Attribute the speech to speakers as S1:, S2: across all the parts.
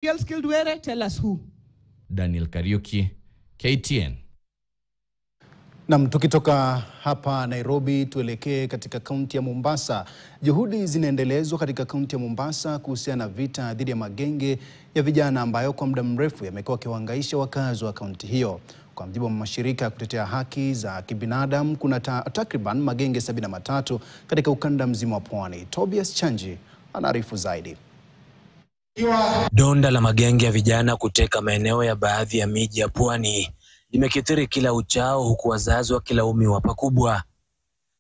S1: Real skilled were, tell us who.
S2: Daniel Kariuki, KTN.
S3: Na tukitoka hapa Nairobi tuelekee katika kaunti ya Mombasa. Juhudi zinaendelezwa katika kaunti ya Mombasa kuhusiana na vita dhidi ya magenge ya vijana ambayo kwa muda mrefu yamekuwa yakiwahangaisha wakazi wa kaunti hiyo. Kwa mujibu wa mashirika ya kutetea haki za kibinadamu, kuna takriban magenge 73 katika ukanda mzima wa Pwani. Tobias Chanji anaarifu zaidi.
S4: Donda la magenge ya vijana kuteka maeneo ya baadhi ya miji ya Pwani limekithiri kila uchao, huku wazazi wakilaumiwa pakubwa.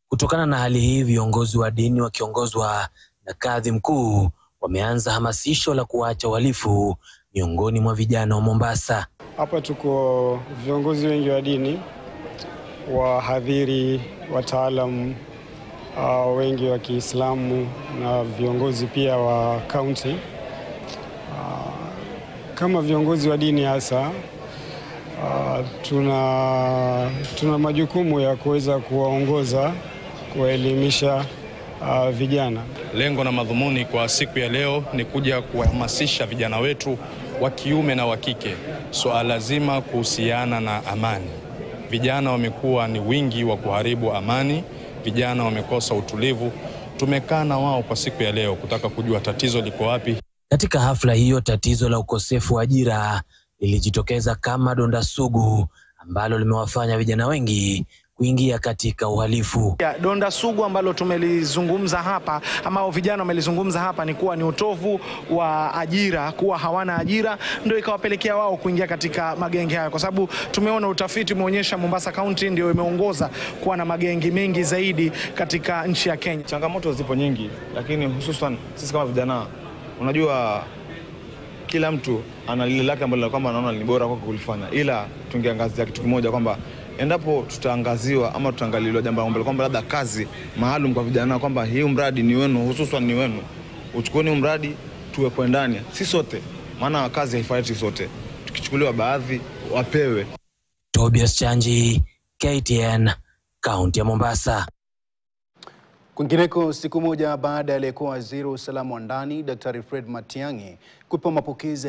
S4: Kutokana na hali hii, viongozi wa dini wakiongozwa na kadhi mkuu wameanza hamasisho la kuacha uhalifu miongoni mwa vijana wa Mombasa.
S5: Hapa tuko viongozi wengi wa dini, wahadhiri, wataalamu wengi wa Kiislamu na viongozi pia wa kaunti. Kama viongozi wa dini hasa tuna majukumu ya kuweza kuwaongoza, kuwaelimisha vijana.
S6: Lengo na madhumuni kwa siku ya leo ni kuja kuhamasisha vijana wetu wa kiume na wa kike swala zima kuhusiana na amani. Vijana wamekuwa ni wingi wa kuharibu amani, vijana wamekosa utulivu. Tumekaa na wao kwa siku ya leo kutaka kujua tatizo liko wapi.
S4: Katika hafla hiyo, tatizo la ukosefu wa ajira lilijitokeza kama donda sugu ambalo limewafanya vijana wengi kuingia katika uhalifu.
S7: Donda sugu ambalo tumelizungumza hapa ama vijana wamelizungumza hapa ni kuwa ni utovu wa ajira, kuwa hawana ajira ndio ikawapelekea wao kuingia katika magenge haya, kwa sababu tumeona utafiti umeonyesha Mombasa County ndio imeongoza kuwa na magenge mengi zaidi katika nchi ya Kenya.
S8: Changamoto zipo nyingi, lakini hususan sisi kama vijana, unajua kila mtu ana lile lake ambalo kwamba anaona ni bora kwake kulifanya, ila tungeangazia kitu kimoja kwamba endapo tutaangaziwa ama tutaangaliwa jambo ambalo kwamba labda kazi maalum kwa vijana, kwamba hii mradi ni wenu, hususan ni wenu, uchukueni mradi tuwepo ndani si sote, maana kazi haifaiti sote, tukichukuliwa baadhi wapewe.
S4: Tobias Chanji, KTN, kaunti ya Mombasa.
S3: Kwingineko, siku moja baada ya aliyekuwa waziri wa usalama wa ndani Daktari Fred Matiang'i kupewa mapokezi